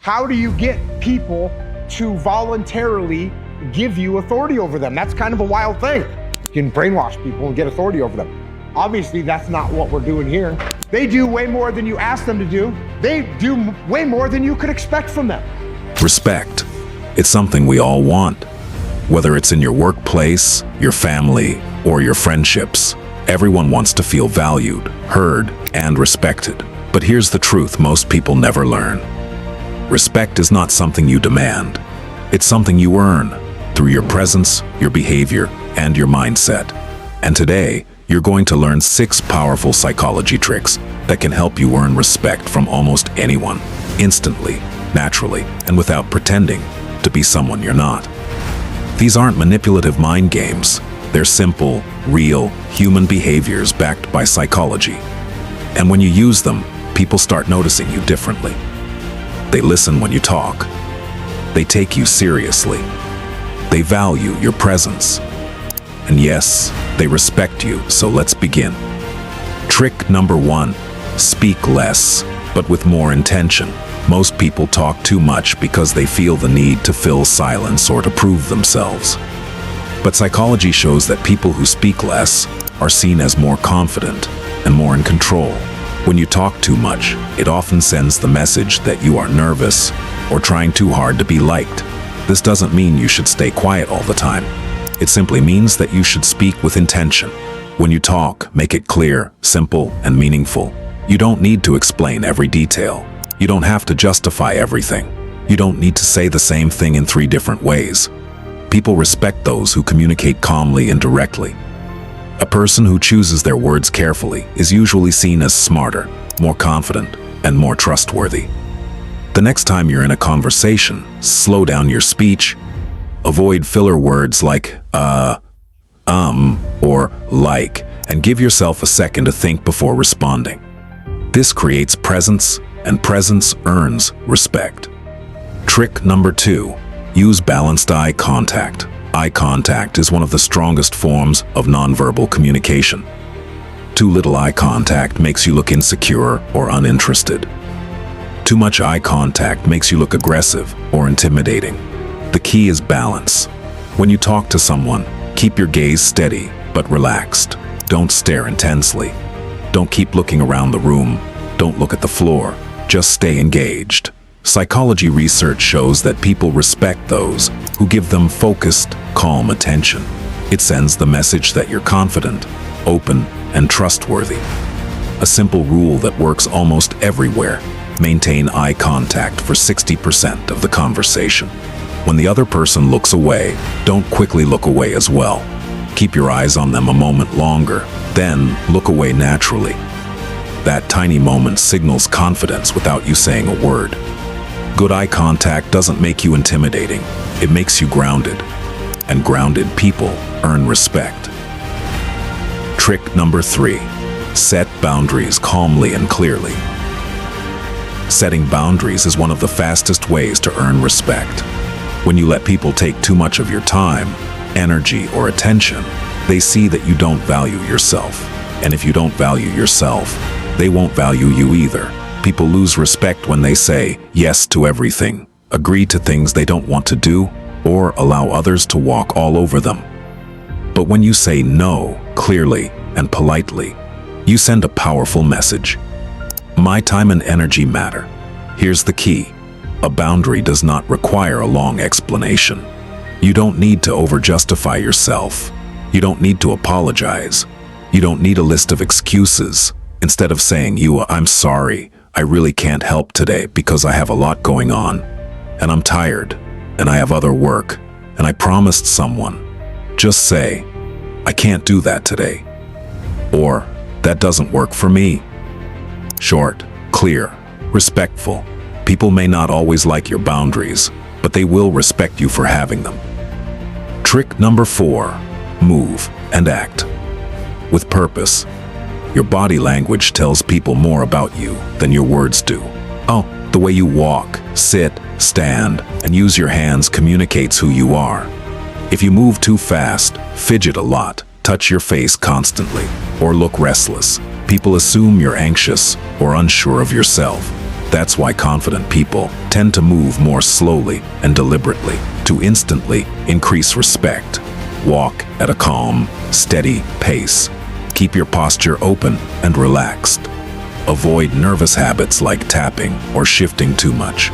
How do you get people to voluntarily give you authority over them? That's kind of a wild thing. You can brainwash people and get authority over them. Obviously, that's not what we're doing here. They do way more than you ask them to do. They do way more than you could expect from them. Respect. It's something we all want. Whether it's in your workplace, your family, or your friendships, everyone wants to feel valued, heard, and respected. But here's the truth most people never learn. Respect is not something you demand. It's something you earn through your presence, your behavior, and your mindset. And today, you're going to learn 6 powerful psychology tricks that can help you earn respect from almost anyone, instantly, naturally, and without pretending to be someone you're not. These aren't manipulative mind games. They're simple, real, human behaviors backed by psychology. And when you use them, people start noticing you differently. They listen when you talk. They take you seriously. They value your presence. And yes, they respect you, so let's begin. Trick number 1, speak less, but with more intention. Most people talk too much because they feel the need to fill silence or to prove themselves. But psychology shows that people who speak less are seen as more confident and more in control. When you talk too much, it often sends the message that you are nervous or trying too hard to be liked. This doesn't mean you should stay quiet all the time. It simply means that you should speak with intention. When you talk, make it clear, simple, and meaningful. You don't need to explain every detail. You don't have to justify everything. You don't need to say the same thing in 3 different ways. People respect those who communicate calmly and directly. A person who chooses their words carefully is usually seen as smarter, more confident, and more trustworthy. The next time you're in a conversation, slow down your speech. Avoid filler words like or like, and give yourself a second to think before responding. This creates presence, and presence earns respect. Trick number 2, use balanced eye contact. Eye contact is one of the strongest forms of nonverbal communication. Too little eye contact makes you look insecure or uninterested. Too much eye contact makes you look aggressive or intimidating. The key is balance. When you talk to someone, keep your gaze steady but relaxed. Don't stare intensely. Don't keep looking around the room. Don't look at the floor. Just stay engaged. Psychology research shows that people respect those who give them focused, calm attention. It sends the message that you're confident, open, and trustworthy. A simple rule that works almost everywhere: maintain eye contact for 60% of the conversation. When the other person looks away, don't quickly look away as well. Keep your eyes on them a moment longer, then look away naturally. That tiny moment signals confidence without you saying a word. Good eye contact doesn't make you intimidating. It makes you grounded. And grounded people earn respect. Trick number 3, set boundaries calmly and clearly. Setting boundaries is one of the fastest ways to earn respect. When you let people take too much of your time, energy, or attention, they see that you don't value yourself. And if you don't value yourself, they won't value you either. People lose respect when they say yes to everything, agree to things they don't want to do, or allow others to walk all over them. But when you say no clearly and politely, you send a powerful message. My time and energy matter. Here's the key. A boundary does not require a long explanation. You don't need to over-justify yourself. You don't need to apologize. You don't need a list of excuses. Instead of saying, I'm sorry, I really can't help today because I have a lot going on, and I'm tired, and I have other work, and I promised someone. Just say, I can't do that today. Or, that doesn't work for me. Short, clear, respectful. People may not always like your boundaries, but they will respect you for having them. Trick number 4, move and act with purpose. Your body language tells people more about you than your words do. Oh, the way you walk, sit, stand, and use your hands communicates who you are. If you move too fast, fidget a lot, touch your face constantly, or look restless, people assume you're anxious or unsure of yourself. That's why confident people tend to move more slowly and deliberately to instantly increase respect. Walk at a calm, steady pace. Keep your posture open and relaxed. Avoid nervous habits like tapping or shifting too much.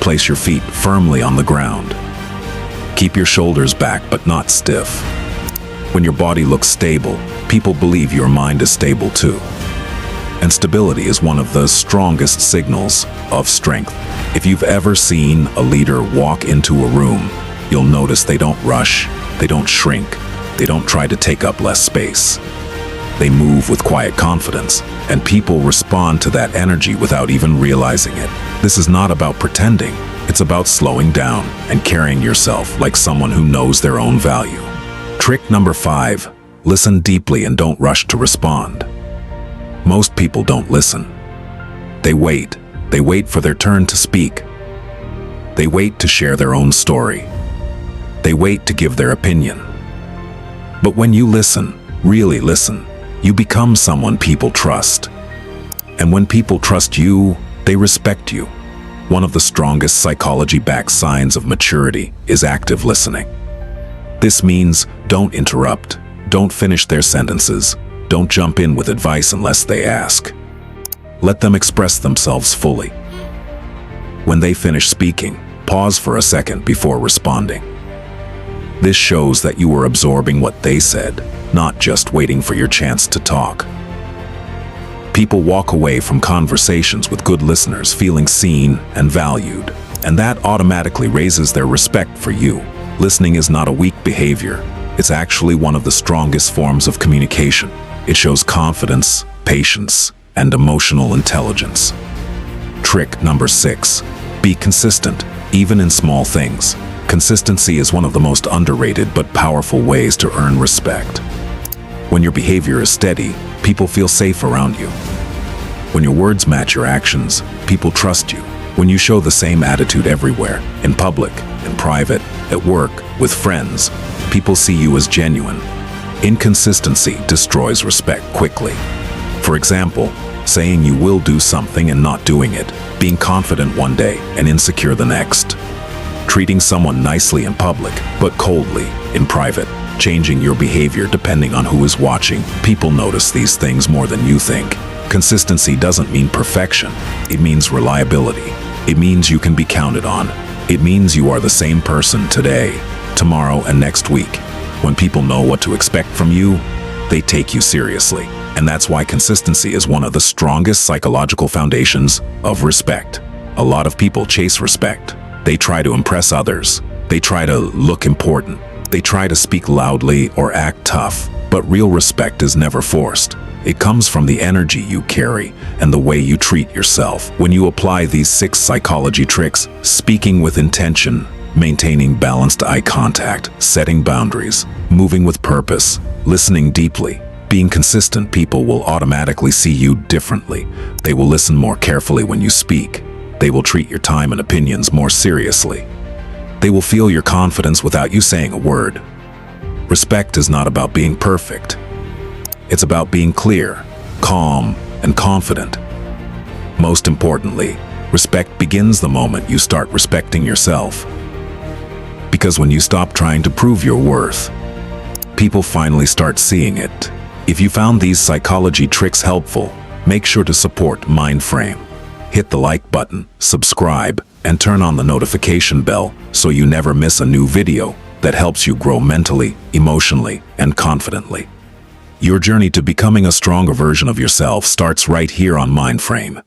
Place your feet firmly on the ground. Keep your shoulders back but not stiff. When your body looks stable, people believe your mind is stable too. And stability is one of the strongest signals of strength. If you've ever seen a leader walk into a room, you'll notice they don't rush, they don't shrink, they don't try to take up less space. They move with quiet confidence, and people respond to that energy without even realizing it. This is not about pretending, it's about slowing down and carrying yourself like someone who knows their own value. Trick number 5, listen deeply and don't rush to respond. Most people don't listen. They wait for their turn to speak. They wait to share their own story. They wait to give their opinion. But when you listen, really listen, you become someone people trust. And when people trust you, they respect you. One of the strongest psychology-backed signs of maturity is active listening. This means don't interrupt, don't finish their sentences, don't jump in with advice unless they ask. Let them express themselves fully. When they finish speaking, pause for a second before responding. This shows that you are absorbing what they said, not just waiting for your chance to talk. People walk away from conversations with good listeners feeling seen and valued, and that automatically raises their respect for you. Listening is not a weak behavior. It's actually one of the strongest forms of communication. It shows confidence, patience, and emotional intelligence. Trick number 6, be consistent, even in small things. Consistency is one of the most underrated but powerful ways to earn respect. When your behavior is steady, people feel safe around you. When your words match your actions, people trust you. When you show the same attitude everywhere, in public, in private, at work, with friends, people see you as genuine. Inconsistency destroys respect quickly. For example, saying you will do something and not doing it, being confident one day and insecure the next. Treating someone nicely in public, but coldly in private. Changing your behavior depending on who is watching. People notice these things more than you think. Consistency doesn't mean perfection. It means reliability. It means you can be counted on. It means you are the same person today, tomorrow, and next week. When people know what to expect from you, they take you seriously. And that's why consistency is one of the strongest psychological foundations of respect. A lot of people chase respect. They try to impress others. They try to look important. They try to speak loudly or act tough. But real respect is never forced. It comes from the energy you carry and the way you treat yourself. When you apply these 6 psychology tricks, speaking with intention, maintaining balanced eye contact, setting boundaries, moving with purpose, listening deeply, being consistent, people will automatically see you differently. They will listen more carefully when you speak. They will treat your time and opinions more seriously. They will feel your confidence without you saying a word. Respect is not about being perfect. It's about being clear, calm, and confident. Most importantly, respect begins the moment you start respecting yourself. Because when you stop trying to prove your worth, people finally start seeing it. If you found these psychology tricks helpful, make sure to support Mindframe. Hit the like button, subscribe, and turn on the notification bell so you never miss a new video that helps you grow mentally, emotionally, and confidently. Your journey to becoming a stronger version of yourself starts right here on Mindframe.